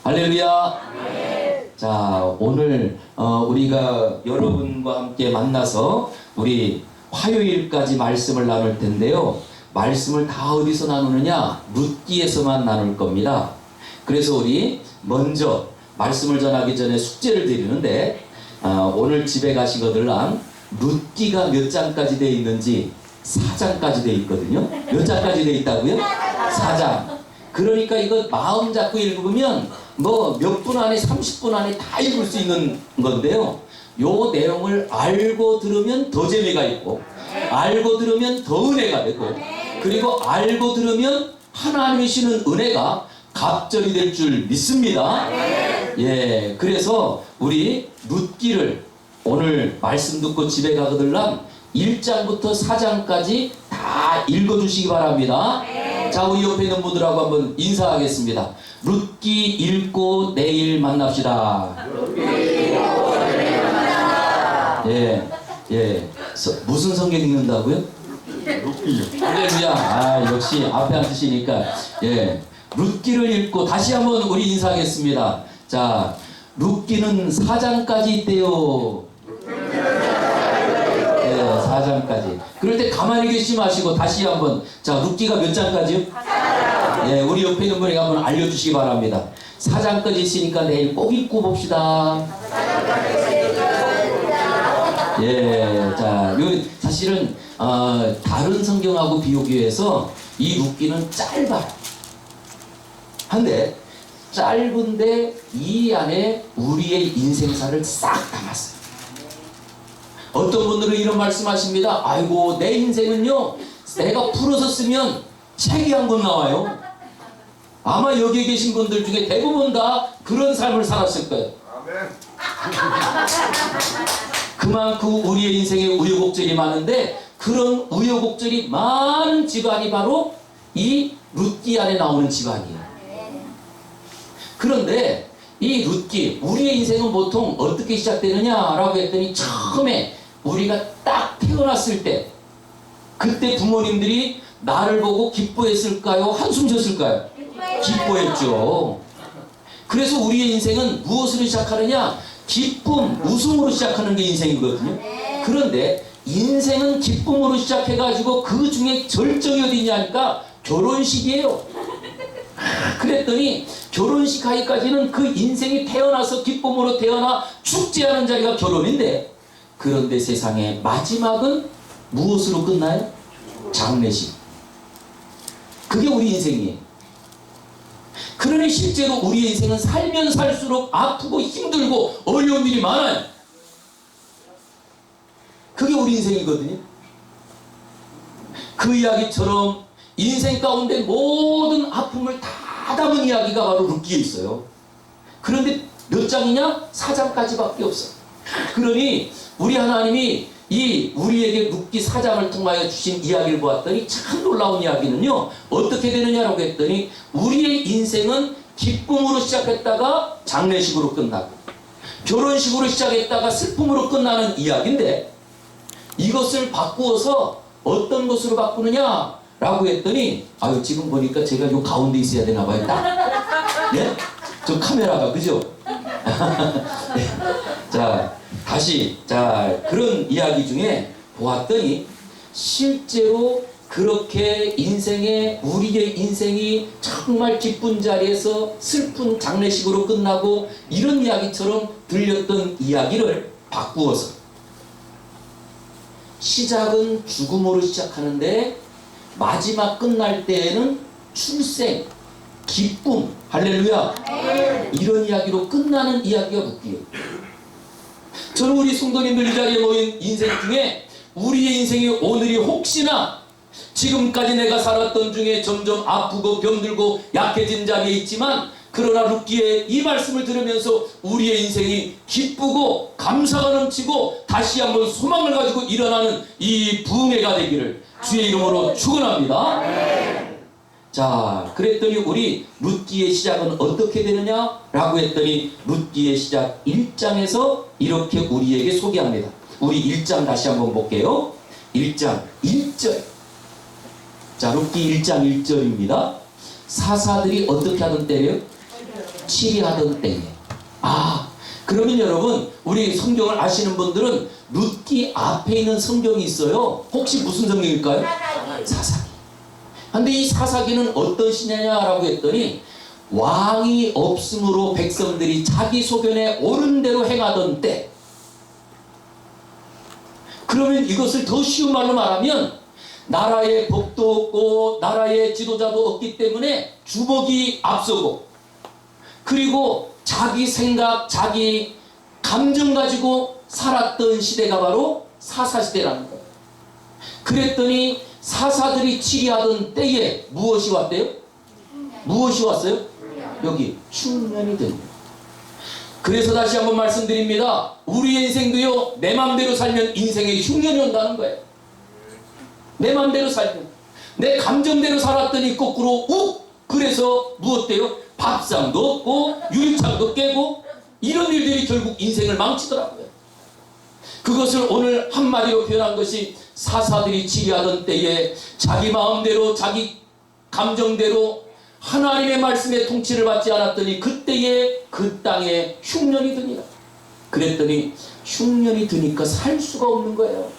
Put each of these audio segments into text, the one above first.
할렐루야. 자, 오늘 우리가 여러분과 함께 만나서 우리 화요일까지 말씀을 나눌 텐데요. 말씀을 다 어디서 나누느냐? 룻기에서만 나눌 겁니다. 그래서 우리 먼저 말씀을 전하기 전에 숙제를 드리는데 오늘 집에 가시거들랑 룻기가 몇 장까지 되어 있는지 4장까지 되어 있거든요. 몇 장까지 되어 있다고요? 4장. 그러니까 이거 마음 잡고 읽으면 뭐 몇 분 안에 30분 안에 다 읽을 수 있는 건데요. 요 내용을 알고 들으면 더 재미가 있고 알고 들으면 더 은혜가 되고 그리고 알고 들으면 하나님이 주시는 은혜가 갑절이 될 줄 믿습니다. 예, 그래서 우리 룻기를 오늘 말씀 듣고 집에 가거들랑 1장부터 4장까지 다 읽어주시기 바랍니다. 자, 우리 옆에 있는 분들하고 한번 인사하겠습니다. 룻기 읽고 내일 만납시다. 예. 무슨 성경 읽는다고요? 할렐루야. 아, 역시 앞에 앉으시니까. 예. 룻기를 읽고 다시 한번 우리 인사하겠습니다. 자, 룻기는 4장까지 있대요. 네, 4장까지. 그럴 때 가만히 계시지 마시고 다시 한번. 자, 룻기가 몇 장까지요? 4장. 예, 우리 옆에 있는 분에게 한번 알려주시기 바랍니다. 4장까지 있으니까 내일 꼭 읽고 봅시다. 예, 자, 사실은 다른 성경하고 비교해서 이 룻기는 짧아요. 한데 짧은데 이 안에 우리의 인생사를 싹 담았어요. 어떤 분들은 이런 말씀하십니다. 아이고, 내 인생은요 내가 풀어서 쓰면 책이 한 권 나와요. 아마 여기 계신 분들 중에 대부분 다 그런 삶을 살았을 거예요. 그만큼 우리의 인생에 우여곡절이 많은데 그런 우여곡절이 많은 집안이 바로 이 룻기 안에 나오는 집안이에요. 그런데 이 룻기, 우리의 인생은 보통 어떻게 시작되느냐라고 했더니 처음에 우리가 딱 태어났을 때 그때 부모님들이 나를 보고 기뻐했을까요? 한숨 졌을까요? 기뻐했죠. 그래서 우리의 인생은 무엇으로 시작하느냐? 기쁨, 웃음으로 시작하는 게 인생이거든요. 그런데 인생은 기쁨으로 시작해가지고 그 중에 절정이 어디냐 하니까 결혼식이에요. 그랬더니 결혼식 하기까지는 그 인생이 태어나서 기쁨으로 태어나 죽지 않은 자리가 결혼인데 그런데 세상의 마지막은 무엇으로 끝나요? 장례식. 그게 우리 인생이에요. 그러니 실제로 우리의 인생은 살면 살수록 아프고 힘들고 어려운 일이 많아요. 그게 우리 인생이거든요. 그 이야기처럼 인생 가운데 모든 아픔을 다 담은 이야기가 바로 룻기에 있어요. 그런데 몇 장이냐? 4장까지밖에 없어요. 그러니 우리 하나님이 이 우리에게 룻기 4장을 통하여 주신 이야기를 보았더니 참 놀라운 이야기는요. 어떻게 되느냐라고 했더니 우리의 인생은 기쁨으로 시작했다가 장례식으로 끝나고 결혼식으로 시작했다가 슬픔으로 끝나는 이야기인데 이것을 바꾸어서 어떤 것으로 바꾸느냐? 라고 했더니 아유, 지금 보니까 제가 요 가운데 있어야 되나 봐요. 딱. 예? 저 카메라가 그죠? 네. 자, 다시 그런 이야기 중에 보았더니 실제로 그렇게 우리의 인생이 정말 기쁜 자리에서 슬픈 장례식으로 끝나고 이런 이야기처럼 들렸던 이야기를 바꾸어서 시작은 죽음으로 시작하는데 마지막 끝날 때에는 출생, 기쁨, 할렐루야. 이런 이야기로 끝나는 이야기가 룻기예요. 저는 우리 성도님들 이 자리에 모인 인생 중에 우리의 인생이 오늘이 혹시나 지금까지 내가 살았던 중에 점점 아프고 병들고 약해진 자리에 있지만 그러나 룻기의 이 말씀을 들으면서 우리의 인생이 기쁘고 감사가 넘치고 다시 한번 소망을 가지고 일어나는 이 부흥회가 되기를 주의 이름으로 축원합니다. 자, 그랬더니 우리 룻기의 시작은 어떻게 되느냐라고 했더니 룻기의 시작 1장에서 이렇게 우리에게 소개합니다. 우리 1장 다시 한번 볼게요. 1장 1절. 자, 룻기 1장 1절입니다. 사사들이 어떻게 하던 때래요? 치리하던 때에. 그러면 여러분, 우리 성경을 아시는 분들은 룻기 앞에 있는 성경이 있어요. 혹시 무슨 성경일까요? 사사기. 근데 이 사사기는 어떤 시냐라고 했더니, 왕이 없으므로 백성들이 자기 소견에 옳은 대로 행하던 때. 그러면 이것을 더 쉬운 말로 말하면, 나라의 법도 없고 나라의 지도자도 없기 때문에 주복이 앞서고, 그리고 자기 생각, 자기 감정 가지고 살았던 시대가 바로 사사시대라는 거예요. 그랬더니 사사들이 치리하던 때에 무엇이 왔대요? 무엇이 왔어요? 여기 흉년이 됩니다. 그래서 다시 한번 말씀드립니다. 우리 인생도요, 내 맘대로 살면 인생에 흉년이 온다는 거예요. 내 맘대로 살면, 내 감정대로 살았더니 거꾸로 그래서 무엇 돼요? 밥상도 없고 유리창도 깨고 이런 일들이 결국 인생을 망치더라고요. 그것을 오늘 한마디로 표현한 것이, 사사들이 치리하던 때에 자기 마음대로 자기 감정대로 하나님의 말씀의 통치를 받지 않았더니 그때에 그 땅에 흉년이 드니라. 그랬더니 흉년이 드니까 살 수가 없는 거예요.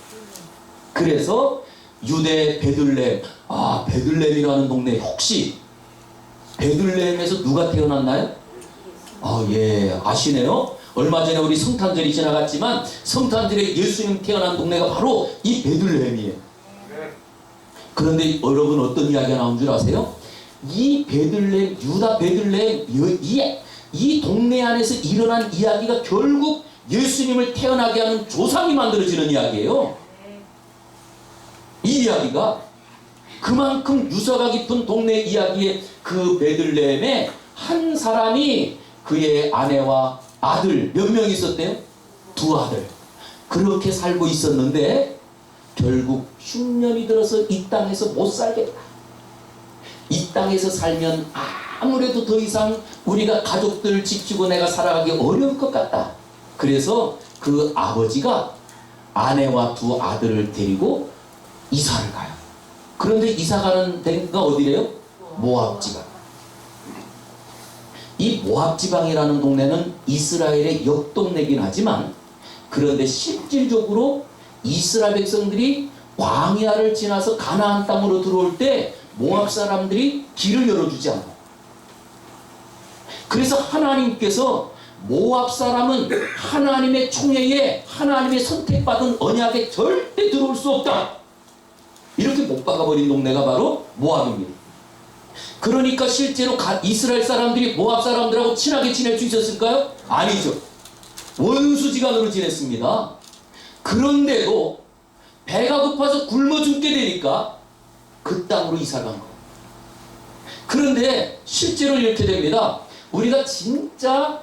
그래서 유대 베들레헴, 베들레헴이라는 동네, 혹시 베들레헴에서 누가 태어났나요? 예, 아시네요. 얼마 전에 우리 성탄절이 지나갔지만 성탄절에 예수님 태어난 동네가 바로 이 베들레헴이에요. 그런데 여러분, 어떤 이야기가 나온 줄 아세요? 이 베들레헴, 유다 베들레헴, 이 동네 안에서 일어난 이야기가 결국 예수님을 태어나게 하는 조상이 만들어지는 이야기예요. 이 이야기가 그만큼 유서가 깊은 동네 이야기에, 그 베들레헴에 한 사람이 그의 아내와 아들, 몇 명 있었대요? 2 아들. 그렇게 살고 있었는데 결국 흉년이 들어서 이 땅에서 못 살겠다. 이 땅에서 살면 아무래도 더 이상 우리가 가족들 지키고 내가 살아가기 어려울 것 같다. 그래서 그 아버지가 아내와 2 아들을 데리고 이사를 가요. 그런데 이사가는 데가 어디래요? 모압 지방. 이 모압 지방이라는 동네는 이스라엘의 옆동네긴 하지만, 그런데 실질적으로 이스라엘 백성들이 광야를 지나서 가나안 땅으로 들어올 때 모압 사람들이 길을 열어주지 않아요. 그래서 하나님께서 모압 사람은 하나님의 총회에, 하나님의 선택받은 언약에 절대 들어올 수 없다, 이렇게 못 박아버린 동네가 바로 모압입니다. 그러니까 실제로 이스라엘 사람들이 모압 사람들하고 친하게 지낼 수 있었을까요? 아니죠. 원수지간으로 지냈습니다. 그런데도 배가 고파서 굶어 죽게 되니까 그 땅으로 이사 간 거예요. 그런데 실제로 이렇게 됩니다. 우리가 진짜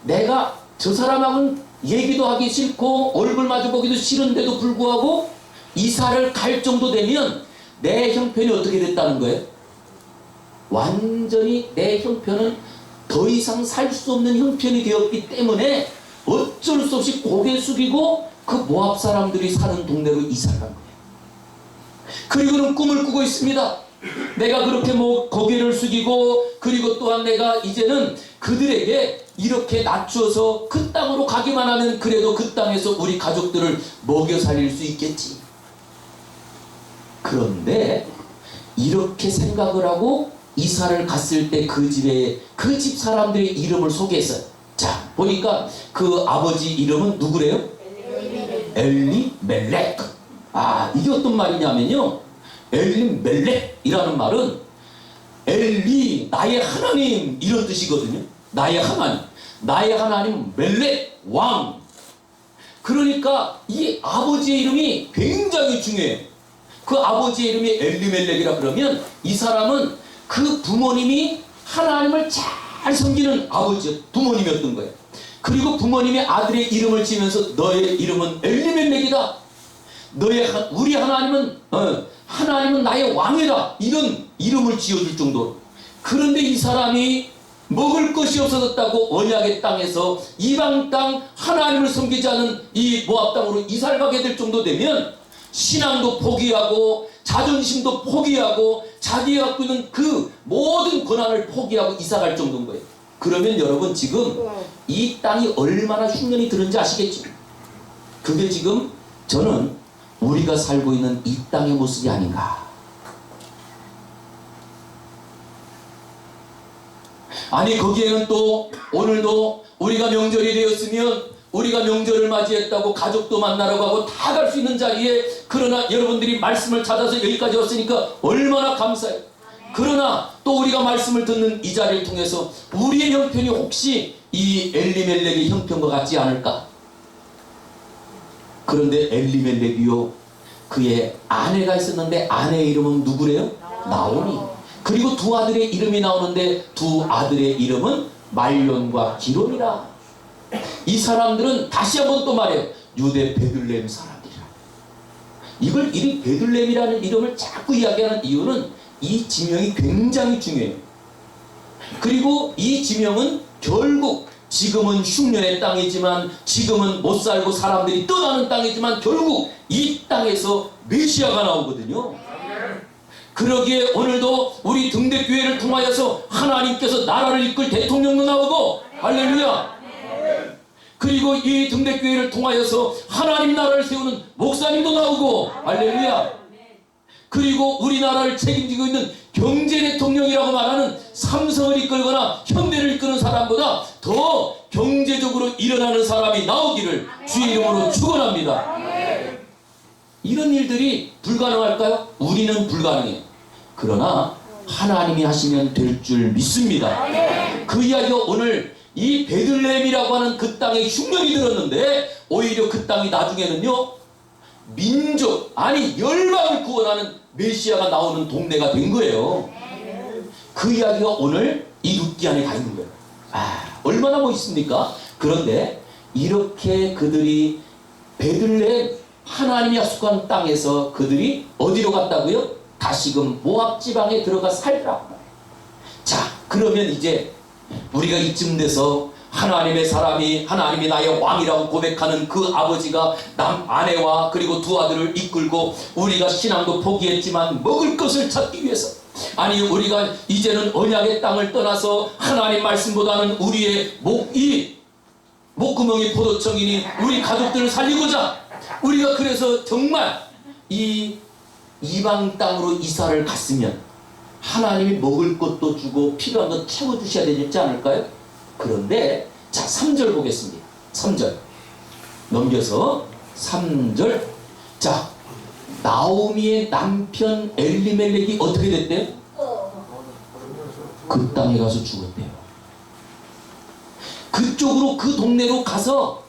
내가 저 사람하고는 얘기도 하기 싫고 얼굴 마주보기도 싫은데도 불구하고 이사를 갈 정도 되면 내 형편이 어떻게 됐다는 거예요? 완전히 내 형편은 더 이상 살 수 없는 형편이 되었기 때문에 어쩔 수 없이 고개 숙이고 그 모압 사람들이 사는 동네로 이사를 간 거예요. 그리고는 꿈을 꾸고 있습니다. 내가 그렇게 고개를 숙이고, 그리고 또한 내가 이제는 그들에게 이렇게 낮춰서 그 땅으로 가기만 하면 그래도 그 땅에서 우리 가족들을 먹여 살릴 수 있겠지. 그런데 이렇게 생각을 하고 이사를 갔을 때 그 집에, 그 집 사람들의 이름을 소개했어요. 자, 보니까 그 아버지 이름은 누구래요? 엘리멜렉. 이게 어떤 말이냐면요, 엘리멜렉이라는 말은 엘리, 나의 하나님, 이런 뜻이거든요. 나의 하나님, 나의 하나님 멜렉, 왕. 그러니까 이 아버지의 이름이 굉장히 중요해요. 그 아버지의 이름이 엘리멜렉이라 그러면 이 사람은 그 부모님이 하나님을 잘 섬기는 아버지, 부모님이었던 거예요. 그리고 부모님이 아들의 이름을 지면서 너의 이름은 엘리멜렉이다, 우리 하나님은 하나님은 나의 왕이다, 이런 이름을 지어줄 정도로. 그런데 이 사람이 먹을 것이 없어졌다고 언약의 땅에서 이방 땅, 하나님을 섬기지 않은 이 모압 땅으로 이사를 가게 될 정도 되면 신앙도 포기하고 자존심도 포기하고 자기가 갖고 있는 그 모든 권한을 포기하고 이사갈 정도인 거예요. 그러면 여러분 지금 이 땅이 얼마나 흉년이 들은지 아시겠죠? 그게 지금 저는 우리가 살고 있는 이 땅의 모습이 아닌가. 아니 거기에는 또 오늘도 우리가 명절이 되었으면 우리가 명절을 맞이했다고 가족도 만나라고 하고 다 갈 수 있는 자리에, 그러나 여러분들이 말씀을 찾아서 여기까지 왔으니까 얼마나 감사해요. 그러나 또 우리가 말씀을 듣는 이 자리를 통해서 우리의 형편이 혹시 이 엘리멜렉의 형편과 같지 않을까? 그런데 엘리멜렉이요, 그의 아내가 있었는데 아내의 이름은 누구래요? 나오미. 그리고 두 아들의 이름이 나오는데 두 아들의 이름은 말론과 기론이라. 이 사람들은 다시 한번 또 말해요. 유대 베들레헴 사람들이라. 이걸 이 베들레헴이라는 이름을 자꾸 이야기하는 이유는 이 지명이 굉장히 중요해요. 그리고 이 지명은 결국 지금은 흉년의 땅이지만, 지금은 못 살고 사람들이 떠나는 땅이지만 결국 이 땅에서 메시아가 나오거든요. 그러기에 오늘도 우리 등대교회를 통하여서 하나님께서 나라를 이끌 대통령도 나오고, 할렐루야. 그리고 이 등대교회를 통하여서 하나님 나라를 세우는 목사님도 나오고, 할렐루야. 그리고 우리나라를 책임지고 있는 경제 대통령이라고 말하는 삼성을 이끌거나 현대를 이끄는 사람보다 더 경제적으로 일어나는 사람이 나오기를 주의 이름으로 축원합니다. 이런 일들이 불가능할까요? 우리는 불가능해요. 그러나 하나님이 하시면 될 줄 믿습니다. 그 이야기가 오늘 이 베들레헴이라고 하는 그 땅에 흉년이 들었는데, 오히려 그 땅이 나중에는요 민족, 아니 열방을 구원하는 메시아가 나오는 동네가 된 거예요. 그 이야기가 오늘 이 룻기 안에 가 있는 거예요. 얼마나 멋있습니까? 그런데 이렇게 그들이 베들레헴, 하나님이 약속한 땅에서 그들이 어디로 갔다고요? 다시금 모압 지방에 들어가 살더라고. 자, 그러면 이제 우리가 이쯤 돼서 하나님의 사람이, 하나님이 나의 왕이라고 고백하는 그 아버지가 아내와 그리고 두 아들을 이끌고, 우리가 신앙도 포기했지만 먹을 것을 찾기 위해서, 아니 우리가 이제는 언약의 땅을 떠나서 하나님 말씀보다는 우리의 목구멍이 포도청이니 우리 가족들을 살리고자 우리가 그래서 정말 이 이방 땅으로 이사를 갔으면 하나님이 먹을 것도 주고 필요한 것 채워주셔야 되지 않을까요? 그런데 자 3절 보겠습니다. 3절 넘겨서 3절. 자, 나오미의 남편 엘리멜렉이 어떻게 됐대요? 그 땅에 가서 죽었대요. 그쪽으로, 그 동네로 가서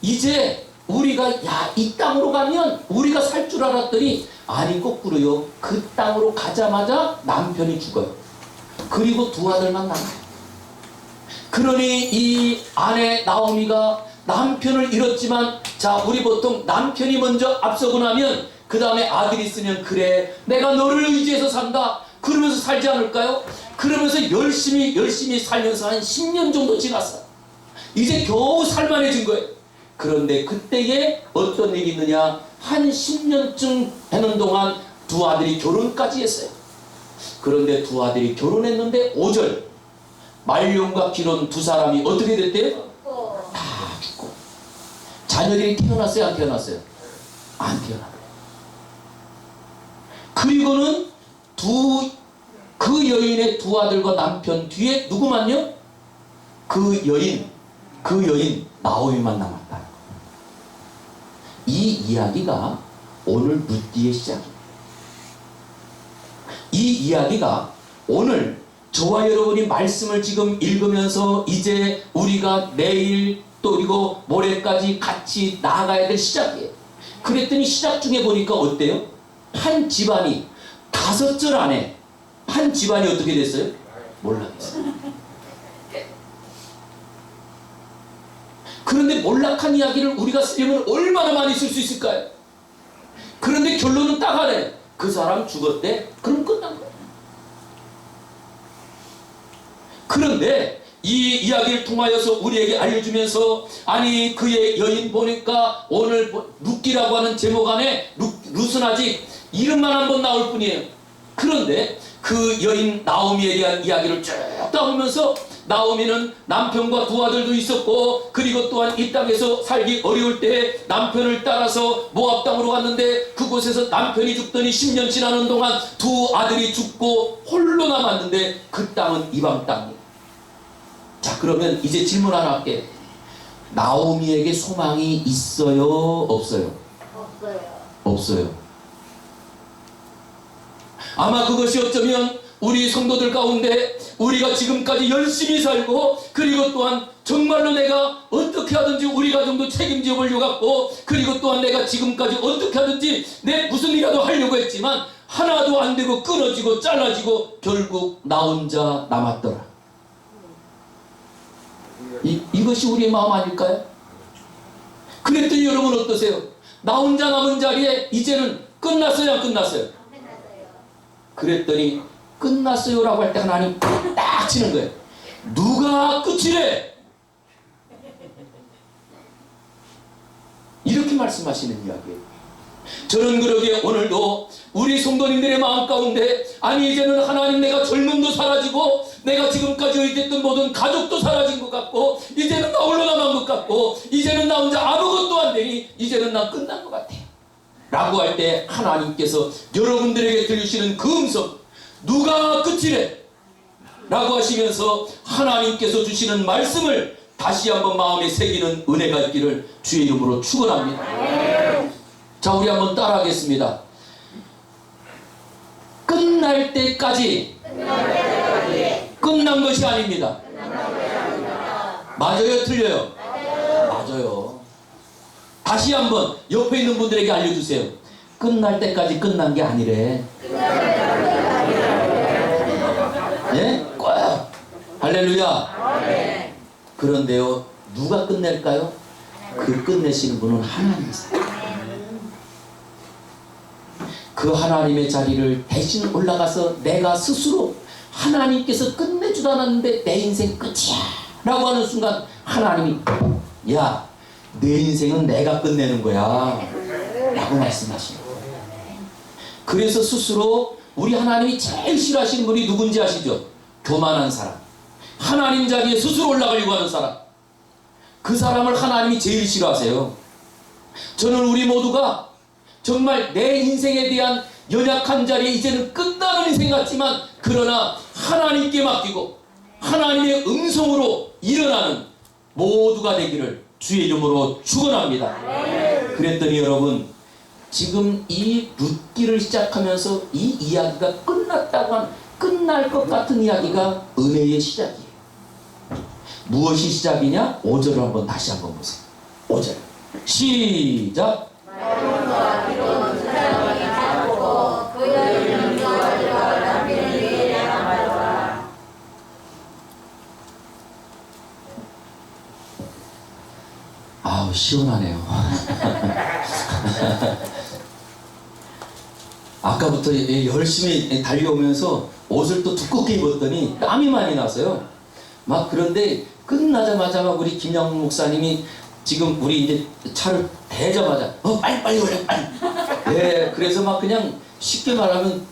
이제 우리가 이 땅으로 가면 우리가 살 줄 알았더니 아니 거꾸로요. 그 땅으로 가자마자 남편이 죽어요. 그리고 두 아들만 남아요. 그러니 이 아내 나오미가 남편을 잃었지만, 자 우리 보통 남편이 먼저 앞서고 나면 그 다음에 아들이 있으면 그래 내가 너를 의지해서 산다 그러면서 살지 않을까요? 그러면서 열심히 살면서 한 10년 정도 지났어요. 이제 겨우 살만해진 거예요. 그런데 그때에 어떤 일이 있느냐, 한 10년쯤 되는 동안 두 아들이 결혼까지 했어요. 그런데 두 아들이 결혼했는데 5절 말론과 기론 두 사람이 어떻게 됐대요? 다 죽고. 자녀들이 태어났어요? 안 태어났어요? 안 태어났어요. 그리고는 그 여인의 두 아들과 남편 뒤에 누구만요? 그 여인 나오미만 남았다. 이 이야기가 오늘 룻기의 시작입니다. 이 이야기가 오늘 저와 여러분이 말씀을 지금 읽으면서 이제 우리가 내일 또 그리고 모레까지 같이 나아가야 될 시작이에요. 그랬더니 시작 중에 보니까 어때요? 한 집안이 5절 안에 한 집안이 어떻게 됐어요? 몰락했어요. 그런데 몰락한 이야기를 우리가 쓰려면 얼마나 많이 쓸 수 있을까요? 그런데 결론은 딱 하네. 그 사람 죽었대. 그럼 끝난 거예요. 그런데 이 이야기를 통하여서 우리에게 알려주면서, 아니 그의 여인 보니까 오늘 룻기라고 하는 제목 안에 룻은 아직 이름만 한번 나올 뿐이에요. 그런데 그 여인 나오미에 대한 이야기를 쭉 따보면서 나오미는 남편과 두 아들도 있었고, 그리고 또한 이 땅에서 살기 어려울 때 남편을 따라서 모압 땅으로 갔는데, 그곳에서 남편이 죽더니 10년 지나는 동안 두 아들이 죽고 홀로 남았는데, 그 땅은 이방 땅이에요. 자, 그러면 이제 질문 하나 할게. 나오미에게 소망이 있어요, 없어요? 없어요. 없어요. 아마 그것이 어쩌면 우리 성도들 가운데 우리가 지금까지 열심히 살고, 그리고 또한 정말로 내가 어떻게 하든지 우리 가정도 책임져 보려고 갖고, 그리고 또한 내가 지금까지 어떻게 하든지 내 무슨 일이라도 하려고 했지만 하나도 안 되고 끊어지고 잘라지고 결국 나 혼자 남았더라. 이것이 우리의 마음 아닐까요? 그랬더니 여러분 어떠세요? 나 혼자 남은 자리에 이제는 끝났어요, 안 끝났어요? 그랬더니 끝났어요 라고 할 때 하나님 딱 치는 거예요. 누가 끝이래? 이렇게 말씀하시는 이야기예요. 저는 그러기에 오늘도 우리 성도님들의 마음 가운데, 아니 이제는 하나님, 내가 젊음도 사라지고 내가 지금까지 의지했던 모든 가족도 사라진 것 같고, 이제는 나 홀로 남은 것 같고, 이제는 나 혼자 아무것도 안 되니 이제는 난 끝난 것 같아요 라고 할 때 하나님께서 여러분들에게 들으시는 그 음성, 누가 끝이래? 라고 하시면서 하나님께서 주시는 말씀을 다시 한번 마음에 새기는 은혜가 있기를 주의 이름으로 축원합니다. 자, 우리 한번 따라하겠습니다. 끝날 때까지 끝난 것이 아닙니다. 맞아요, 틀려요? 맞아요. 다시 한번 옆에 있는 분들에게 알려주세요. 끝날 때까지 끝난 게 아니래. 예? 꼭! 할렐루야! 그런데요, 누가 끝낼까요? 그 끝내시는 분은 하나님이세요. 그 하나님의 자리를 대신 올라가서 내가 스스로, 하나님께서 끝내주도 않았는데 내 인생 끝이야 라고 하는 순간 하나님이, 야, 내 인생은 내가 끝내는 거야 라고 말씀하시는 거예요. 그래서 스스로 우리 하나님이 제일 싫어하시는 분이 누군지 아시죠? 교만한 사람, 하나님 자리에 스스로 올라가려고 하는 사람, 그 사람을 하나님이 제일 싫어하세요. 저는 우리 모두가 정말 내 인생에 대한 연약한 자리에 이제는 끝나는 인생 같지만, 그러나 하나님께 맡기고 하나님의 음성으로 일어나는 모두가 되기를 주의 이름으로 축원합니다. 그랬더니 여러분, 지금 이 룻기를 시작하면서 이 이야기가 끝났다고 한, 끝날 것 같은 이야기가 은혜의 시작이에요. 무엇이 시작이냐? 5절을 한번 다시 한번 보세요. 5절 시작. 아우, 시원하네요. 아까부터 열심히 달려오면서 옷을 또 두껍게 입었더니 땀이 많이 나서요. 막 그런데 끝나자마자 막 우리 김양 목사님이 지금 우리 이제 차를 대자마자 빨리 오래 빨리. 예, 그래서 막 그냥 쉽게 말하면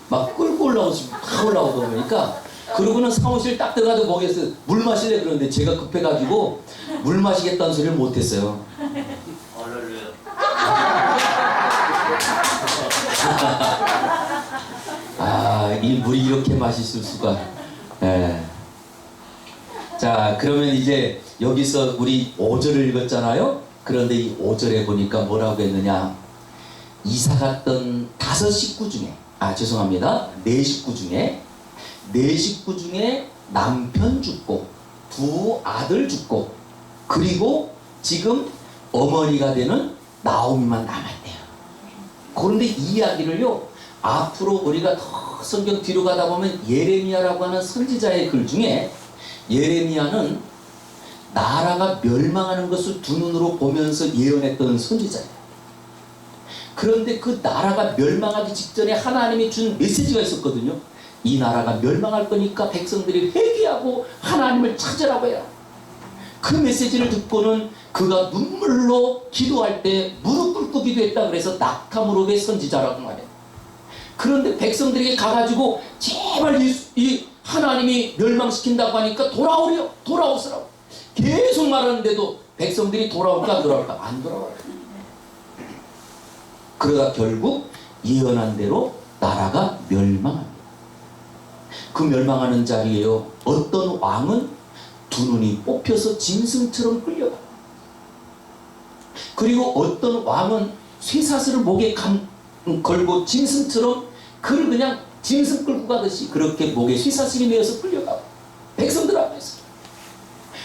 막 끌고 올라오다 보니까, 그러고는 사무실 딱 들어가도 거기에서 물 마실래 그러는데 제가 급해가지고 물 마시겠다는 소리를 못했어요. 아, 이 물이 이렇게 맛있을 수가. 예. 자, 그러면 이제 여기서 우리 5절을 읽었잖아요. 그런데 이 5절에 보니까 뭐라고 했느냐, 이사 갔던 5 식구 중에, 죄송합니다, 4 식구 중에 남편 죽고 2 아들 죽고, 그리고 지금 어머니가 되는 나오미만 남았대요. 그런데 이 이야기를요, 앞으로 우리가 더 성경 뒤로 가다 보면 예레미야라고 하는 선지자의 글 중에, 예레미야는 나라가 멸망하는 것을 두 눈으로 보면서 예언했던 선지자예요. 그런데 그 나라가 멸망하기 직전에 하나님이 준 메시지가 있었거든요. 이 나라가 멸망할 거니까 백성들이 회개하고 하나님을 찾으라고 해요. 그 메시지를 듣고는 그가 눈물로 기도할 때 무릎 꿇고 기도했다 그래서 낙타무릎의 선지자라고 말해요. 그런데 백성들에게 가가지고 제발 이 하나님이 멸망시킨다고 하니까 돌아오시라고 계속 말하는데도 백성들이 돌아올까 안 돌아올까? 안 돌아와요. 그러다 결국 예언한 대로 나라가 멸망합니다. 그 멸망하는 자리에요, 어떤 왕은 두 눈이 뽑혀서 짐승처럼 끌려가. 그리고 어떤 왕은 쇠사슬을 목에 걸고 짐승처럼 그를 그냥 짐승 끌고 가듯이 그렇게 목에 쇠사슬이 매어서 끌려가고 백성들 앞에서.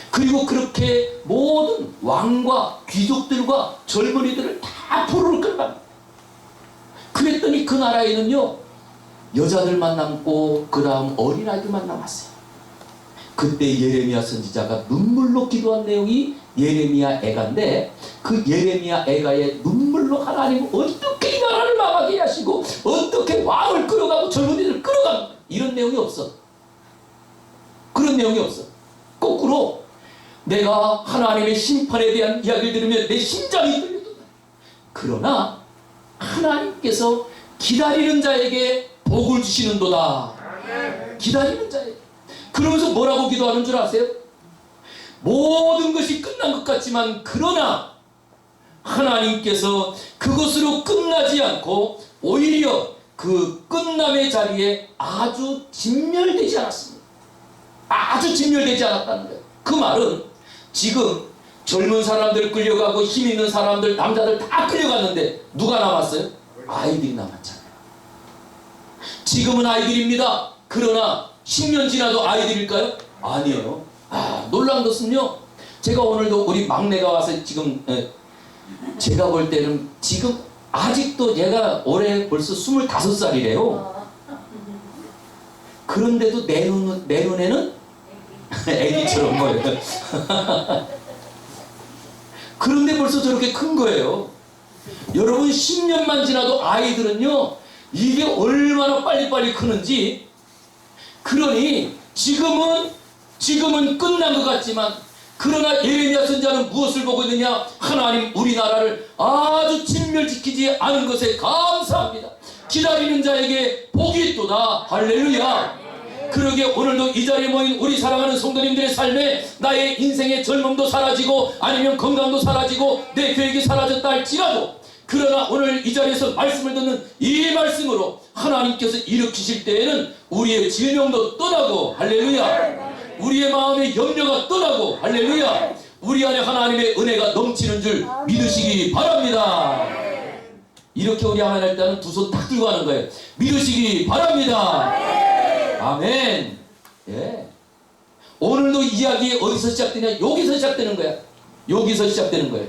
그리고 그렇게 모든 왕과 귀족들과 젊은이들을 다 포로를 끌어갑니다. 그랬더니 그 나라에는요, 여자들만 남고 그 다음 어린아이들만 남았어요. 그때 예레미야 선지자가 눈물로 기도한 내용이 예레미야 애가인데, 그 예레미야 애가의 눈물로 하나님 어떻게 이 나라를 망하게 하시고 어떻게 왕을 끌어가고 젊은이들을 끌어가는, 이런 내용이 없어. 그런 내용이 없어. 거꾸로 내가 하나님의 심판에 대한 이야기를 들으면 내 심장이 떨려든다. 그러나 하나님께서 기다리는 자에게 복을 주시는도다. 기다리는 자에게. 그러면서 뭐라고 기도하는 줄 아세요? 모든 것이 끝난 것 같지만 그러나 하나님께서 그것으로 끝나지 않고 오히려 그 끝남의 자리에 아주 진멸되지 않았습니다. 아주 진멸되지 않았다는 거예요. 그 말은 지금 젊은 사람들 끌려가고 힘 있는 사람들, 남자들 다 끌려갔는데 누가 남았어요? 아이들이 남았잖아요. 지금은 아이들입니다. 그러나 10년 지나도 아이들일까요? 아니에요. 놀라운 것은요, 제가 오늘도 우리 막내가 와서 지금 제가 볼 때는 지금 아직도 얘가 올해 벌써 25살이래요. 그런데도 내 눈에는 애기처럼 보여요. 그런데 벌써 저렇게 큰 거예요. 여러분, 10년만 지나도 아이들은요, 이게 얼마나 빨리빨리 크는지. 그러니 지금은 끝난 것 같지만, 그러나 예레미야 선지자는 무엇을 보고 있느냐? 하나님 우리나라를 아주 진멸시키지 않은 것에 감사합니다. 기다리는 자에게 복이 있도다. 할렐루야. 그러게 오늘도 이 자리에 모인 우리 사랑하는 성도님들의 삶에 나의 인생의 젊음도 사라지고 아니면 건강도 사라지고 내 계획이 사라졌다 할지라도, 그러나 오늘 이 자리에서 말씀을 듣는 이 말씀으로 하나님께서 일으키실 때에는 우리의 질병도 떠나고, 할렐루야, 우리의 마음의 염려가 떠나고, 할렐루야, 우리 안에 하나님의 은혜가 넘치는 줄 믿으시기 바랍니다. 이렇게 우리 아멘 할 때는 두 손 딱 들고 하는 거예요. 믿으시기 바랍니다. 아멘. 예. 오늘도 이야기 어디서 시작되냐? 여기서 시작되는 거야. 여기서 시작되는 거예요.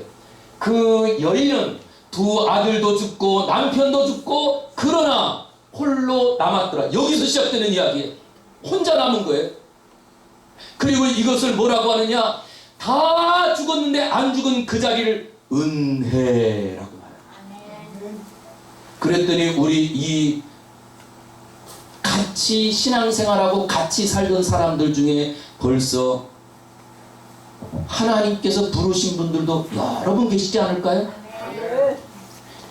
그 여인은 두 아들도 죽고 남편도 죽고 그러나 홀로 남았더라. 여기서 시작되는 이야기예요. 혼자 남은 거예요. 그리고 이것을 뭐라고 하느냐? 다 죽었는데 안 죽은 그 자리를 은혜라고 말해요. 그랬더니 우리 이 같이 신앙생활하고 같이 살던 사람들 중에 벌써 하나님께서 부르신 분들도 여러 분 계시지 않을까요?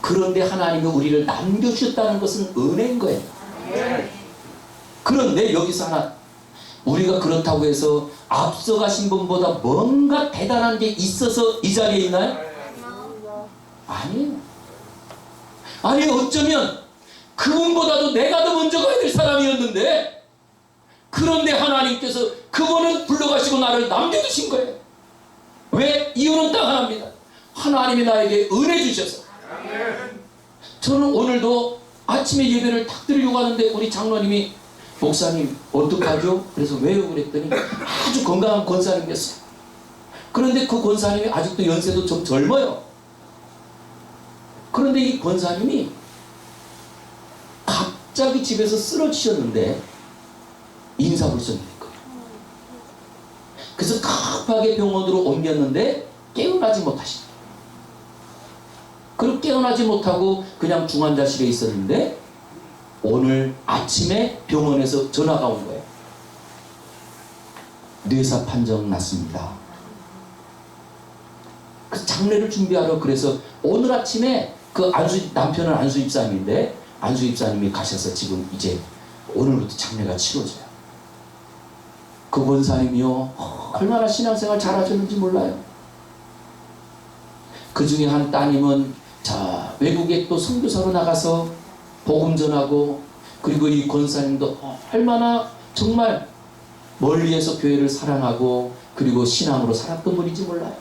그런데 하나님이 우리를 남겨주셨다는 것은 은혜인 거예요. 그런데 여기서 우리가 그렇다고 해서 앞서가신 분보다 뭔가 대단한 게 있어서 이 자리에 있나요? 아니에요. 아니, 어쩌면 그분보다도 내가 더 먼저 가야 될 사람이었는데, 그런데 하나님께서 그분은 불러가시고 나를 남겨두신 거예요. 왜? 이유는 딱 하나입니다. 하나님이 나에게 은혜 주셔서. 저는 오늘도 아침에 예배를 탁 드리려고 하는데 우리 장로님이 목사님 어떡하죠? 그래서 왜요? 그랬더니 아주 건강한 권사님이었어요. 그런데 그 권사님이 아직도 연세도 좀 젊어요. 그런데 이 권사님이 갑자기 집에서 쓰러지셨는데 인사불성일 거예요. 그래서 급하게 병원으로 옮겼는데 깨어나지 못하시다. 그리고 깨어나지 못하고 그냥 중환자실에 있었는데 오늘 아침에 병원에서 전화가 온 거예요. 뇌사 판정 났습니다. 그 장례를 준비하러, 그래서 오늘 아침에 그 남편은 안수 입사님인데 안수 집사님이 가셔서 지금 이제 오늘부터 장례가 치러져요. 그 권사님이요, 얼마나 신앙생활 잘하셨는지 몰라요. 그 중에 한 따님은 자 외국에 또 선교사로 나가서 복음 전하고, 그리고 이 권사님도 얼마나 정말 멀리에서 교회를 사랑하고 그리고 신앙으로 살았던 분인지 몰라요.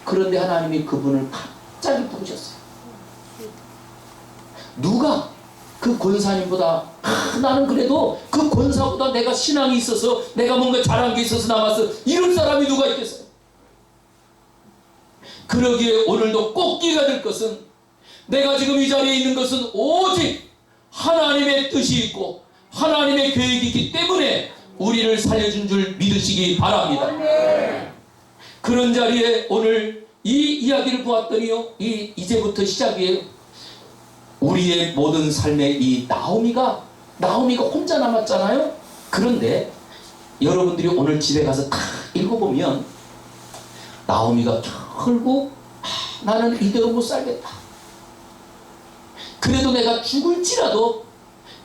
그런데 하나님이 그분을 갑자기 부르셨어요. 누가 그 권사님보다 나는 그래도 그 권사보다 내가 신앙이 있어서 내가 뭔가 잘한 게 있어서 남았어, 이런 사람이 누가 있겠어요? 그러기에 오늘도 꼭 기회가 될 것은, 내가 지금 이 자리에 있는 것은 오직 하나님의 뜻이 있고 하나님의 계획이 있기 때문에 우리를 살려준 줄 믿으시기 바랍니다. 그런 자리에 오늘 이 이야기를 보았더니요, 이제부터 시작이에요. 우리의 모든 삶의 이 나오미가 혼자 남았잖아요. 그런데 여러분들이 오늘 집에 가서 다 읽어보면 나오미가 결국 나는 이대로 못 살겠다, 그래도 내가 죽을지라도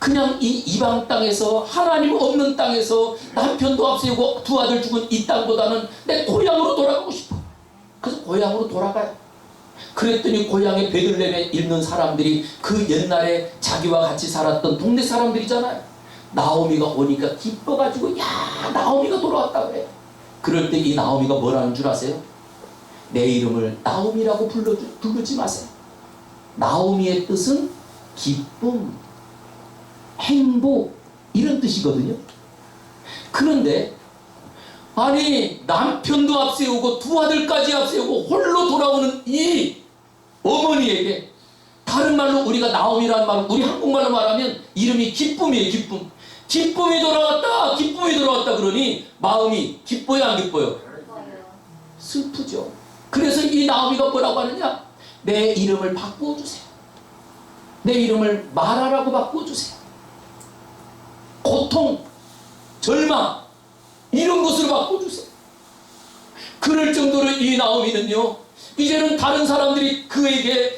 그냥 이 이방 땅에서, 하나님 없는 땅에서 남편도 앞세우고 두 아들 죽은 이 땅보다는 내 고향으로 돌아가고 싶어. 그래서 고향으로 돌아가요. 그랬더니 고향에 베들레헴에 있는 사람들이 그 옛날에 자기와 같이 살았던 동네 사람들이잖아요. 나오미가 오니까 기뻐가지고 야 나오미가 돌아왔다 그래. 그럴 때 이 나오미가 뭐라는 줄 아세요? 내 이름을 나오미라고 부르지 마세요. 나오미의 뜻은 기쁨, 행복, 이런 뜻이거든요. 그런데 아니 남편도 앞세우고 두 아들까지 앞세우고 홀로 돌아오는 이 어머니에게, 다른 말로 우리가 나오미라는 말, 우리 한국말로 말하면 이름이 기쁨이에요. 기쁨이 돌아왔다, 기쁨이 돌아왔다 그러니 마음이 기뻐요, 안 기뻐요? 슬프죠. 그래서 이 나오미가 뭐라고 하느냐, 내 이름을 바꾸어주세요. 내 이름을 마라라고 바꾸어주세요. 고통, 절망, 이런 것으로 바꿔주세요. 그럴 정도로 이 나오미는요, 이제는 다른 사람들이 그에게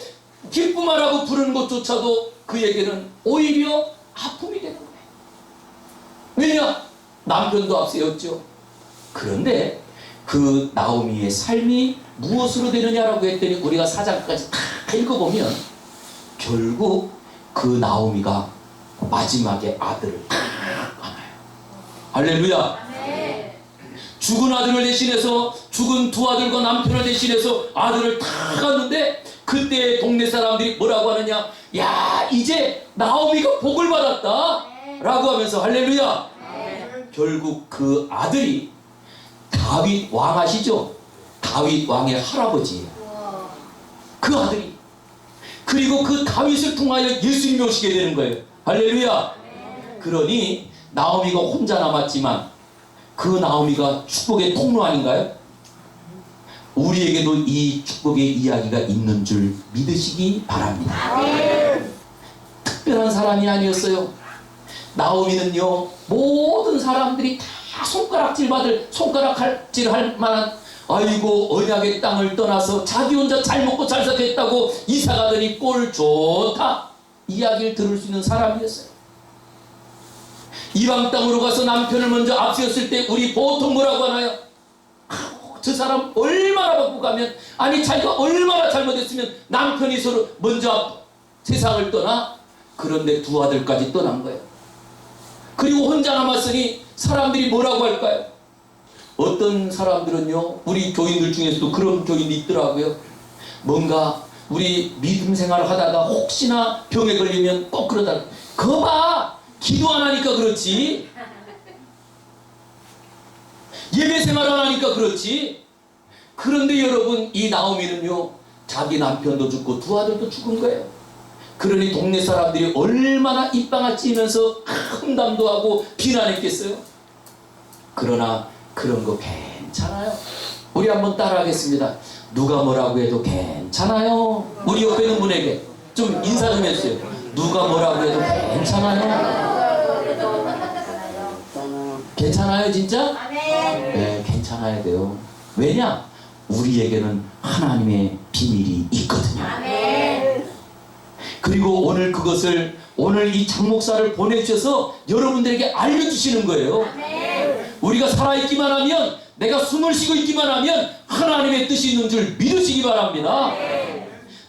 기쁨하라고 부르는 것조차도 그에게는 오히려 아픔이 되는 거예요. 왜냐? 남편도 앞세웠죠. 그런데 그 나오미의 삶이 무엇으로 되느냐라고 했더니 우리가 4장까지 다 읽어보면 결국 그 나오미가 마지막에 아들을 다 안아요. 할렐루야. 죽은 아들을 대신해서, 죽은 두 아들과 남편을 대신해서 아들을 다 갔는데, 그때 동네 사람들이 뭐라고 하느냐, 야 이제 나오미가 복을 받았다 라고 하면서 할렐루야. 결국 그 아들이 다윗 왕 아시죠? 다윗 왕의 할아버지예요. 그 아들이, 그리고 그 다윗을 통하여 예수님이 오시게 되는 거예요. 할렐루야. 그러니 나오미가 혼자 남았지만 그 나오미가 축복의 통로 아닌가요? 우리에게도 이 축복의 이야기가 있는 줄 믿으시기 바랍니다. 특별한 사람이 아니었어요. 나오미는요, 모든 사람들이 다 손가락질 할 만한, 아이고 언약의 땅을 떠나서 자기 혼자 잘 먹고 잘 살겠다고 이사 가더니 꼴 좋다 이야기를 들을 수 있는 사람이었어요. 이방 땅으로 가서 남편을 먼저 앞세웠을 때 우리 보통 뭐라고 하나요? 저 사람 얼마나 바쁘고 가면, 아니 자기가 얼마나 잘못했으면 남편이 서로 먼저 세상을 떠나. 그런데 두 아들까지 떠난 거예요. 그리고 혼자 남았으니 사람들이 뭐라고 할까요? 어떤 사람들은요, 우리 교인들 중에서도 그런 교인이 있더라고요. 뭔가 우리 믿음 생활을 하다가 혹시나 병에 걸리면 꼭 그러다, 거봐 기도 안 하니까 그렇지, 예배 생활 안 하니까 그렇지. 그런데 여러분, 이 나오미는요, 자기 남편도 죽고 두 아들도 죽은 거예요. 그러니 동네 사람들이 얼마나 입방아 찌면서 험담도 하고 비난했겠어요. 그러나 그런 거 괜찮아요. 우리 한번 따라 하겠습니다. 누가 뭐라고 해도 괜찮아요. 우리 옆에 있는 분에게 좀 인사 좀 해주세요. 누가 뭐라고 해도 괜찮아요. 괜찮아요 진짜? 네, 괜찮아야 돼요. 왜냐? 우리에게는 하나님의 비밀이 있거든요. 그리고 오늘 그것을 오늘 이 장목사를 보내주셔서 여러분들에게 알려주시는 거예요. 우리가 살아있기만 하면, 내가 숨을 쉬고 있기만 하면 하나님의 뜻이 있는 줄 믿으시기 바랍니다.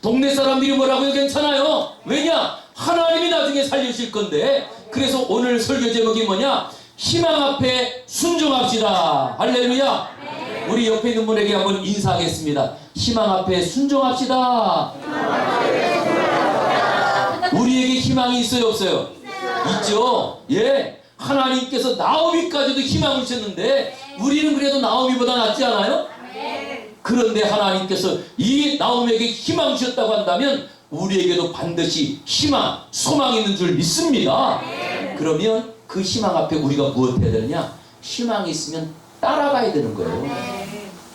동네 사람들이 뭐라고요? 괜찮아요. 왜냐? 하나님이 나중에 살려주실 건데. 그래서 오늘 설교 제목이 뭐냐? 희망 앞에 순종합시다. 할렐루야. 우리 옆에 있는 분에게 한번 인사하겠습니다. 희망 앞에 순종합시다. 우리에게 희망이 있어요, 없어요? 있죠. 예, 하나님께서 나오미까지도 희망을 주셨는데 우리는 그래도 나오미보다 낫지 않아요? 그런데 하나님께서 이 나오미에게 희망 주셨다고 한다면 우리에게도 반드시 희망, 소망이 있는 줄 믿습니다. 그러면 그 희망 앞에 우리가 무엇 해야 되느냐? 희망이 있으면 따라가야 되는 거예요.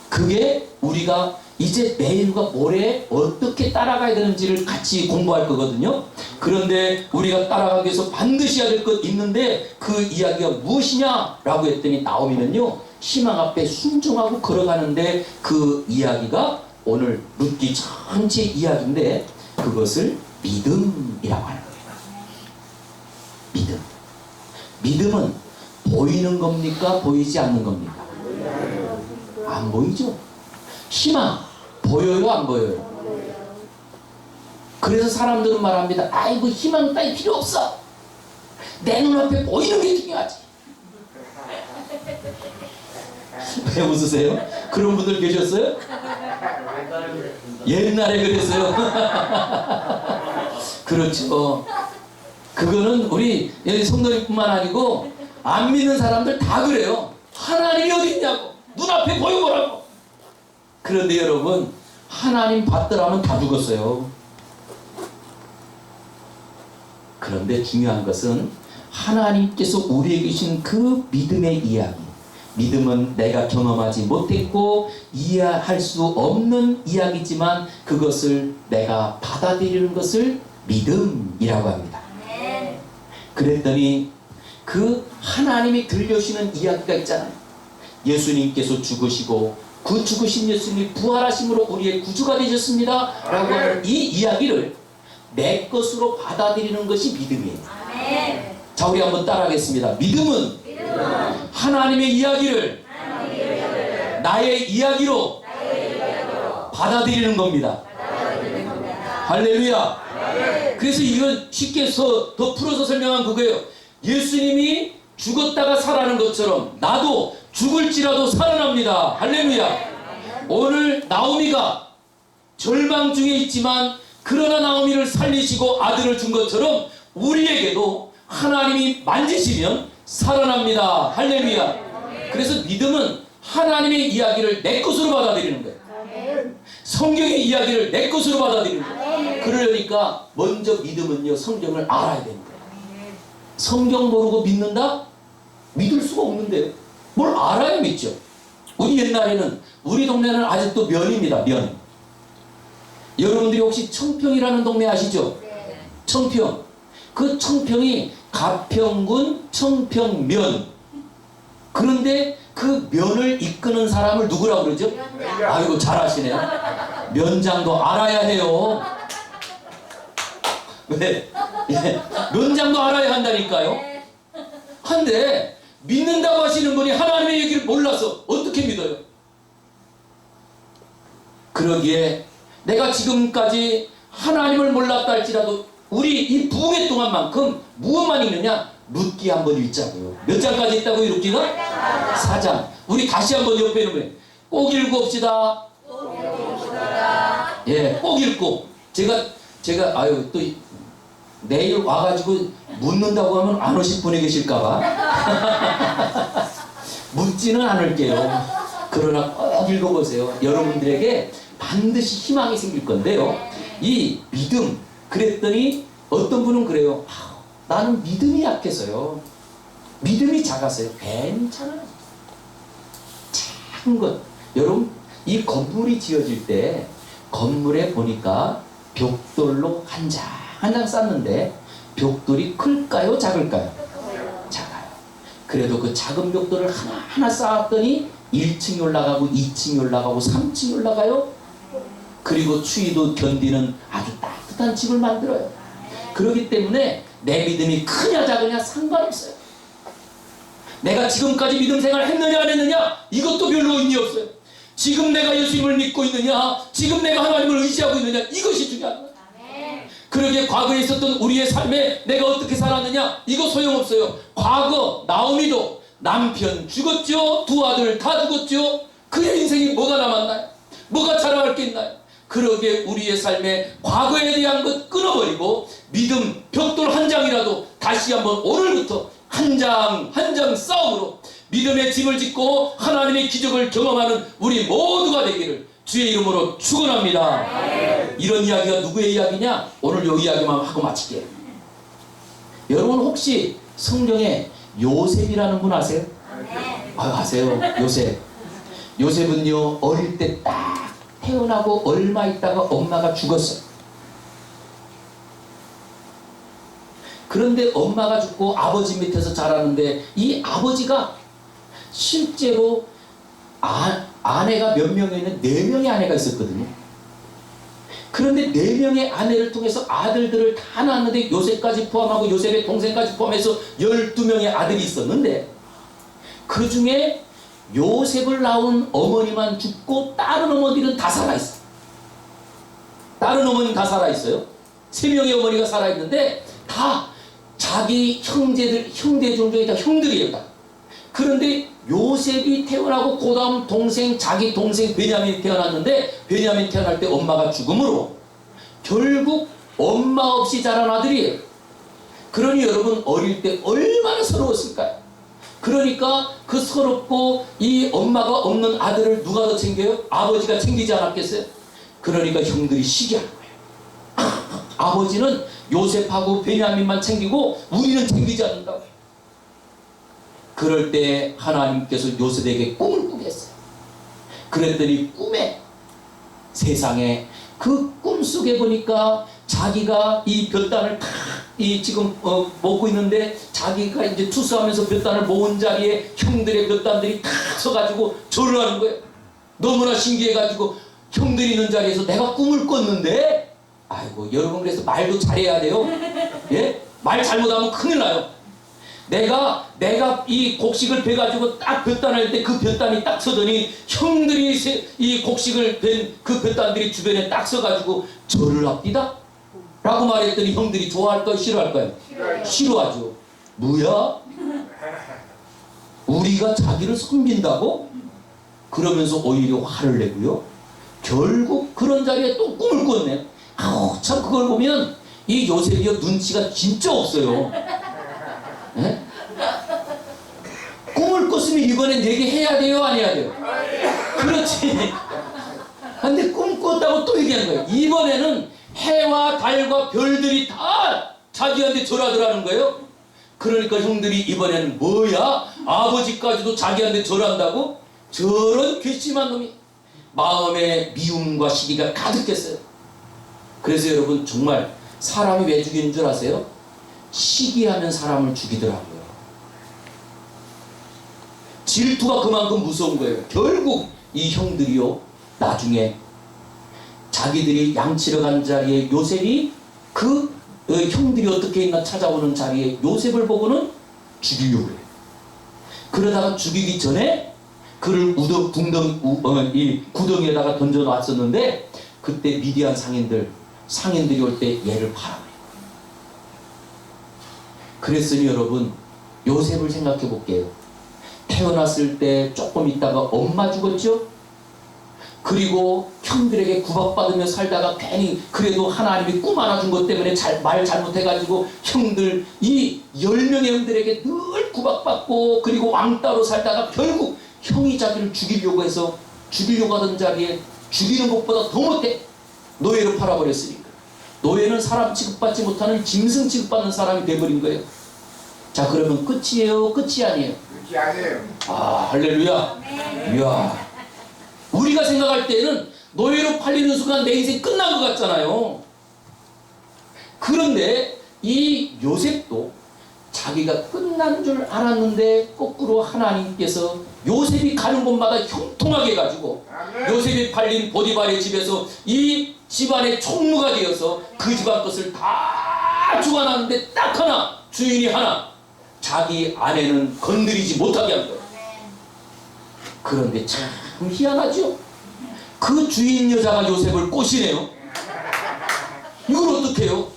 그게 우리가 이제 내일과 모레 어떻게 따라가야 되는지를 같이 공부할 거거든요. 그런데 우리가 따라가기 위해서 반드시 해야 될 것 있는데 그 이야기가 무엇이냐라고 했더니 나오미는요, 희망 앞에 순종하고 걸어가는데 그 이야기가 오늘 룻기 전체 이야기인데 그것을 믿음이라고 하는 겁니다. 믿음. 믿음은 보이는 겁니까? 보이지 않는 겁니까? 안 보이죠? 희망 보여요? 안 보여요? 그래서 사람들은 말합니다. 아이고 희망 따위 필요 없어. 내 눈앞에 보이는 게 중요하지. 왜 웃으세요? 그런 분들 계셨어요? 옛날에 그랬어요. 그렇죠. 그거는 우리 성도님뿐만 아니고 안 믿는 사람들 다 그래요. 하나님이 어디 있냐고, 눈앞에 보여보라고. 그런데 여러분, 하나님 받더라면 다 죽었어요. 그런데 중요한 것은 하나님께서 우리에게 주신 그 믿음의 이야기. 믿음은 내가 경험하지 못했고 이해할 수 없는 이야기지만 그것을 내가 받아들이는 것을 믿음이라고 합니다. 그랬더니 그 하나님이 들려주시는 이야기가 있잖아요. 예수님께서 죽으시고 그 죽으신 예수님이 부활하심으로 우리의 구주가 되셨습니다 라고 하는 이 이야기를 내 것으로 받아들이는 것이 믿음이에요. 자, 우리 한번 따라하겠습니다. 믿음은 하나님의 이야기를 나의 이야기로 받아들이는 겁니다. 할렐루야. 그래서 이건 쉽게 더 풀어서 설명한 그거예요. 예수님이 죽었다가 살아나는 것처럼 나도 죽을지라도 살아납니다. 할렐루야. 오늘 나오미가 절망 중에 있지만 그러나 나오미를 살리시고 아들을 준 것처럼 우리에게도 하나님이 만지시면 살아납니다. 할렐루야. 그래서 믿음은 하나님의 이야기를 내 것으로 받아들이는 거예요. 성경의 이야기를 내 것으로 받아들이는 거예요. 그러니까 먼저 믿음은요, 성경을 알아야 됩니다. 성경 모르고 믿는다? 믿을 수가 없는데요. 뭘 알아야 믿죠. 우리 옛날에는, 우리 동네는 아직도 면입니다. 면. 여러분들이 혹시 청평이라는 동네 아시죠? 청평. 그 청평이 가평군 청평면. 그런데 그 면을 이끄는 사람을 누구라고 그러죠? 면장. 아이고 잘하시네요. 면장도 알아야 해요. 왜? 예, 면장도 알아야 한다니까요. 한데 믿는다고 하시는 분이 하나님의 얘기를 몰라서 어떻게 믿어요? 그러기에 내가 지금까지 하나님을 몰랐다 할지라도 우리 이 부흥회 동안만큼 무엇만 읽느냐? 룻기 한번 읽자고요. 몇 장까지 있다고요, 룻기가? 4장. 우리 다시 한번 옆에 있는 분에 꼭 읽읍시다. 예, 꼭 읽고. 제가 아유 또 내일 와가지고 묻는다고 하면 안 오실 분이 계실까봐 묻지는 않을게요. 그러나 꼭 읽어보세요. 여러분들에게 반드시 희망이 생길 건데요. 이 믿음. 그랬더니 어떤 분은 그래요. 나는 믿음이 약해서요. 믿음이 작아서요. 괜찮아요. 작은 것. 여러분, 이 건물이 지어질 때 건물에 보니까 벽돌로 한 장 한 장 쌓는데 벽돌이 클까요? 작을까요? 작아요. 그래도 그 작은 벽돌을 하나하나 쌓았더니 1층이 올라가고 2층이 올라가고 3층이 올라가요. 그리고 추위도 견디는 아주 따뜻한 집을 만들어요. 그렇기 때문에 내 믿음이 크냐 작으냐 상관없어요. 내가 지금까지 믿음 생활 했느냐 안 했느냐 이것도 별로 의미 없어요. 지금 내가 예수님을 믿고 있느냐, 지금 내가 하나님을 의지하고 있느냐, 이것이 중요한 거예요. 그러게 과거에 있었던 우리의 삶에 내가 어떻게 살았느냐 이거 소용없어요. 과거 나오미도 남편 죽었죠, 두 아들 다 죽었죠. 그의 인생이 뭐가 남았나요? 뭐가 자랑할 게 있나요? 그러게 우리의 삶에 과거에 대한 것 끊어버리고 믿음 벽돌 한 장이라도 다시 한번 오늘부터 한 장 한 장 싸움으로 믿음의 짐을 짓고 하나님의 기적을 경험하는 우리 모두가 되기를 주의 이름으로 축원합니다. 이런 이야기가 누구의 이야기냐? 오늘 이 이야기만 하고 마칠게요. 여러분 혹시 성경에 요셉이라는 분 아세요? 아세요. 요셉은요 어릴 때 딱 태어나고 얼마 있다가 엄마가 죽었어요. 그런데 엄마가 죽고 아버지 밑에서 자라는데 이 아버지가 실제로 아내가 몇 명이면 4명의 아내가 있었거든요. 그런데 4명의 아내를 통해서 아들들을 다 낳았는데 요셉까지 포함하고 요셉의 동생까지 포함해서 12명의 아들이 있었는데 그 중에 요셉을 낳은 어머니만 죽고 다른 어머니들은 다 살아있어요. 다른 어머니는 다 살아있어요. 3명의 어머니가 살아있는데 다 자기 형제 중에 다 형들이에요. 그런데 요셉이 태어나고 그 다음 자기 동생 베냐민이 태어났는데 베냐민 태어날 때 엄마가 죽음으로 결국 엄마 없이 자란 아들이에요. 그러니 여러분 어릴 때 얼마나 서러웠을까요? 그러니까 그 서럽고 이 엄마가 없는 아들을 누가 더 챙겨요? 아버지가 챙기지 않았겠어요? 그러니까 형들이 시기하는 거예요. 아버지는 요셉하고 베냐민만 챙기고 우리는 챙기지 않는다고. 그럴 때 하나님께서 요셉에게 꿈을 꾸게 했어요. 그랬더니 꿈에 세상에 그 꿈속에 보니까 자기가 이 볕단을 다 지금 먹고 있는데 자기가 이제 투수하면서 볕단을 모은 자리에 형들의 볕단들이 다 서가지고 절을 하는 거예요. 너무나 신기해가지고 형들이 있는 자리에서 내가 꿈을 꿨는데 아이고 여러분 그래서 말도 잘해야 돼요. 예? 말 잘못하면 큰일 나요. 내가 이 곡식을 베가지고 딱 볕단을 할 때 그 볕단이 딱 서더니 형들이 이 곡식을 벤 그 볕단들이 주변에 딱 서가지고 절을 합디다? 라고 말했더니 형들이 좋아할까요? 싫어할까요? 싫어하죠. 뭐야? 우리가 자기를 섬긴다고? 그러면서 오히려 화를 내고요. 결국 그런 자리에 또 꿈을 꿨네요. 아우 참 그걸 보면 이 요셉이요 눈치가 진짜 없어요. 네? 꿈을 꿨으면 이번엔 얘기해야 돼요? 안 해야 돼요? 그렇지. 근데 꿈 꿨다고 또 얘기하는 거예요. 이번에는 해와 달과 별들이 다 자기한테 절하더라는 거예요. 그러니까 형들이 이번에는 뭐야? 아버지까지도 자기한테 절한다고? 저런 괘씸한 놈이 마음에 미움과 시기가 가득했어요. 그래서 여러분 정말 사람이 왜 죽이는 줄 아세요? 시기하면 사람을 죽이더라고요. 질투가 그만큼 무서운 거예요. 결국 이 형들이요 나중에 자기들이 양치러 간 자리에 요셉이 그 형들이 어떻게 있나 찾아오는 자리에 요셉을 보고는 죽이려고 해요. 그러다가 죽이기 전에 그를 이 구덩이에다가 던져놨었는데 그때 미디안 상인들이 올 때 얘를 팔아버려요. 그랬으니 여러분 요셉을 생각해 볼게요. 태어났을 때 조금 있다가 엄마 죽었죠? 그리고 형들에게 구박받으며 살다가 괜히 그래도 하나님이 꿈 하나 준 것 때문에 말 잘못해가지고 형들 이 10명의 형들에게 늘 구박받고 그리고 왕따로 살다가 결국 형이 자기를 죽이려고 해서 죽이려고 하던 자리에 죽이는 것보다 더 못해 노예로 팔아버렸으니까 노예는 사람 취급받지 못하는 짐승 취급받는 사람이 돼버린 거예요. 자 그러면 끝이에요? 끝이 아니에요? 끝이 아니에요. 아 할렐루야. 이야 우리가 생각할 때는 노예로 팔리는 순간 내 인생 끝난 것 같잖아요. 그런데 이 요셉도 자기가 끝난 줄 알았는데 거꾸로 하나님께서 요셉이 가는 곳마다 형통하게 해가지고 요셉이 팔린 보디발의 집에서 이 집안의 총무가 되어서 그 집안 것을 다 다 죽어놨는데 딱 하나, 주인이 하나, 자기 아내는 건드리지 못하게 한 거예요. 그런데 참 희한하죠? 그 주인 여자가 요셉을 꼬시네요. 이걸 어떻게 해요?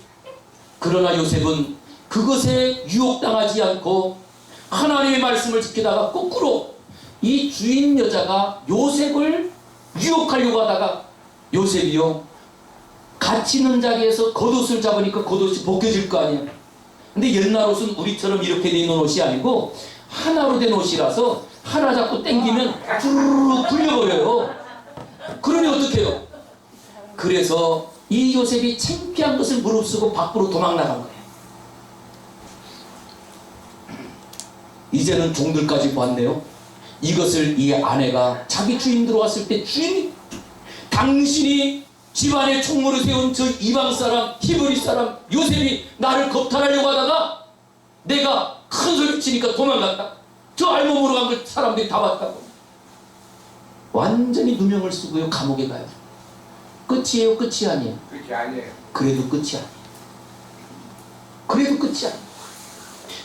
그러나 요셉은 그것에 유혹당하지 않고 하나님의 말씀을 지키다가 거꾸로 이 주인 여자가 요셉을 유혹하려고 하다가 요셉이요, 갇히는 자리에서 겉옷을 잡으니까 겉옷이 벗겨질 거 아니에요. 근데 옛날 옷은 우리처럼 이렇게 돼 있는 옷이 아니고 하나로 된 옷이라서 하나 잡고 당기면 쭈르륵 풀려버려요. 그러니 어떻게 해요? 그래서 이 요셉이 창피한 것을 무릅쓰고 밖으로 도망나간 거예요. 이제는 종들까지 보았네요. 이것을 이 아내가 자기 주인 들어왔을 때 주인이, 당신이 집안에 총무를 세운 저 이방 사람, 히브리 사람 요셉이 나를 겁탈하려고 하다가 내가 큰 소리 치니까 도망갔다. 저 알몸으로 간 걸 사람들이 다 봤다고. 완전히 누명을 쓰고요, 감옥에 가요. 끝이에요, 끝이 아니에요? 끝이 아니에요. 그래도 끝이 아니에요. 그래도 끝이 아니에요.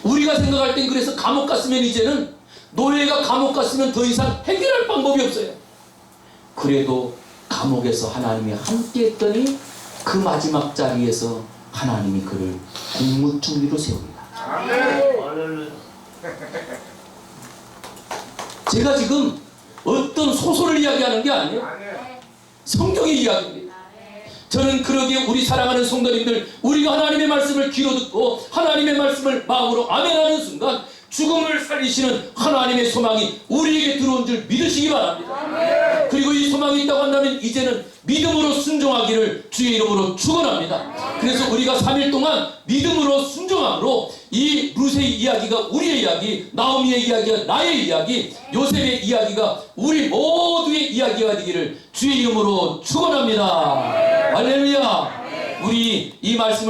우리가 생각할 땐 그래서 감옥 갔으면, 이제는 노예가 감옥 갔으면 더 이상 해결할 방법이 없어요. 그래도 감옥에서 하나님이 함께 했더니 그 마지막 자리에서 하나님이 그를 국무총리로 세웁니다. 아멘. 제가 지금 어떤 소설을 이야기하는 게 아니에요. 성경의 이야기입니다. 저는 그러기에 우리 사랑하는 성도님들, 우리가 하나님의 말씀을 귀로 듣고 하나님의 말씀을 마음으로 아멘하는 순간 죽음을 살리시는 하나님의 소망이 우리에게 들어온 줄 믿으시기 바랍니다. 그리고 이 소망이 있다고 한다면 이제는 믿음으로 순종하기를 주의 이름으로 축원합니다. 그래서 우리가 3일 동안 믿음으로 순종함으로 이 루세의 이야기가 우리의 이야기, 나오미의 이야기가 나의 이야기, 요셉의 이야기가 우리 모두의 이야기가 되기를 주의 이름으로 축원합니다. 할렐루야. 우리 이 말씀을